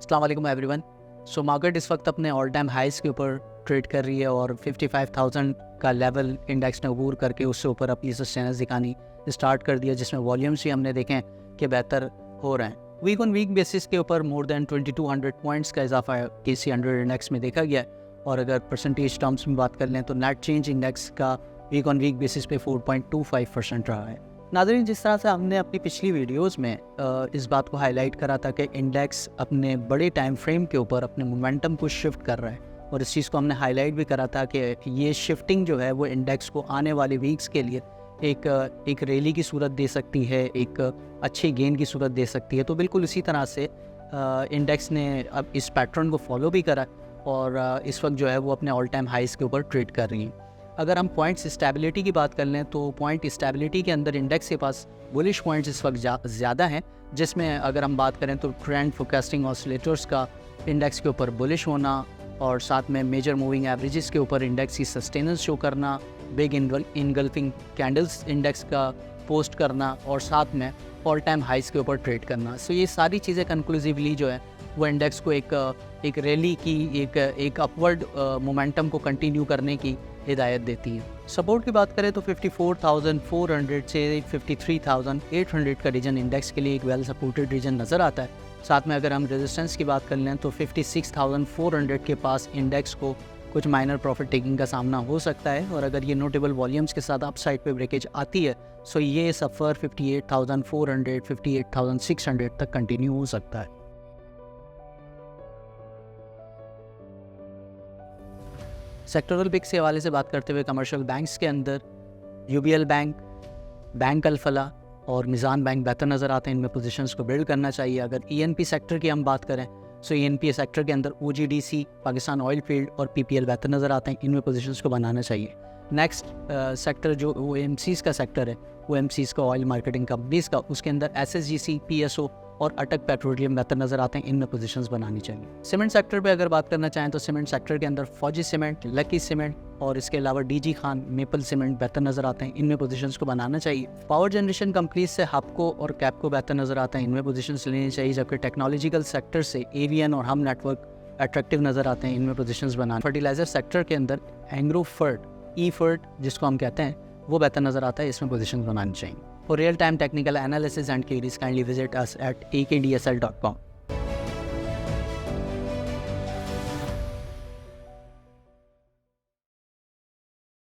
अस्सलाम वालेकुम everyone. So market इस वक्त अपने ऑल टाइम हाइस के ऊपर ट्रेड कर रही है और 55,000 का लेवल इंडेक्स ने अबूर करके उससे ऊपर अपनी सस्टेनेंस दिखानी स्टार्ट कर दिया, जिसमें वॉल्यूम्स भी हमने देखें कि बेहतर हो रहे हैं। वीक ऑन वीक बेसिस के ऊपर मोर देन 2200 पॉइंट्स का इजाफा KC 100 इंडेक्स में देखा गया है। और अगर परसेंटेज टर्म्स में बात कर लें तो नेट चेंज इंडेक्स का वीक ऑन वीक बेसिस पे 4.25% रहा है। नाज़रीन, जिस तरह से हमने अपनी पिछली वीडियोस में इस बात को हाईलाइट करा था कि इंडेक्स अपने बड़े टाइम फ्रेम के ऊपर अपने मोमेंटम को शिफ्ट कर रहा है, और इस चीज़ को हमने हाईलाइट भी करा था कि ये शिफ्टिंग जो है वो इंडेक्स को आने वाले वीक्स के लिए एक रैली की सूरत दे सकती है, एक अच्छी गेन की सूरत दे सकती है। तो बिल्कुल इसी तरह से इंडेक्स ने अब इस पैटर्न को फॉलो भी करा और इस वक्त जो है वो अपने ऑल टाइम हाइस के ऊपर ट्रेड कर रही हैं। अगर हम पॉइंट्स स्टेबिलिटी की बात कर लें तो पॉइंट स्टेबिलिटी के अंदर इंडेक्स के पास बुलिश पॉइंट्स इस वक्त ज़्यादा हैं, जिसमें अगर हम बात करें तो ट्रेंड फोरकास्टिंग ऑसिलेटर्स का इंडेक्स के ऊपर बुलिश होना, और साथ में मेजर मूविंग एवरेजेस के ऊपर इंडेक्स की सस्टेनेंस शो करना, बिग इनगल्फिंग कैंडल्स इंडेक्स का पोस्ट करना, और साथ में ऑल टाइम हाइस के ऊपर ट्रेड करना। सो ये सारी चीज़ें कंक्लूसिवली जो है वो इंडेक्स को एक रैली की एक अपवर्ड मोमेंटम को कंटिन्यू करने की हिदायत देती है। सपोर्ट की बात करें तो 54,400 से 53,800 का रीजन इंडेक्स के लिए एक वेल सपोर्टेड रीजन नज़र आता है। साथ में अगर हम रेजिस्टेंस की बात कर लें तो 56,400 के पास इंडेक्स को कुछ माइनर प्रॉफिट टेकिंग का सामना हो सकता है, और अगर ये नोटेबल वॉल्यूम्स के साथ अपसाइड पे ब्रेकेज आती है सो ये सफ़र 58,400 58,600 तक कंटिन्यू हो सकता है। सेक्टरल पिक के हवाले से बात करते हुए कमर्शियल बैंक्स के अंदर UBL बैंक, बैंक अल-फलाह और मिज़ान बैंक बेहतर नज़र आते हैं, इनमें पोजीशंस को बिल्ड करना चाहिए। अगर ENP सेक्टर की हम बात करें सो ENP सेक्टर के अंदर OGDC, पाकिस्तान ऑयल फील्ड और PPL बेहतर नज़र आते हैं, इनमें पोजीशंस को बनाना चाहिए। नेक्स्ट सेक्टर जो OMCs का सेक्टर है, OMCs का ऑयल मार्केटिंग कंपनीज़ का, उसके अंदर SSGC, PSO और अटक पेट्रोलियम बेहतर नज़र आते हैं, इनमें पोजीशंस बनानी चाहिए। सीमेंट सेक्टर पे अगर बात करना चाहें तो सीमेंट सेक्टर के अंदर फौजी सीमेंट, लकी सीमेंट और इसके अलावा DG खान, मेपल सीमेंट बेहतर नज़र आते हैं, इनमें पोजीशंस को बनाना चाहिए। पावर जनरेशन कंपनीज से हपको और कैपको बेहतर नज़र आते हैं, इनमें पोजीशंस लेनी चाहिए। जबकि टेक्नोलॉजिकल सेक्टर से AVN और हम नेटवर्क अट्रैक्टिव नज़र आते हैं, इनमें पोजीशंस बनाना। फर्टिलाइजर सेक्टर के अंदर एंग्रोफर्ट, EFERT जिसको हम कहते हैं, वो बेहतर नज़र आता है, इसमें पोजीशंस बनानी चाहिए। For real-time technical analysis and queries, kindly visit us at akdsl.com.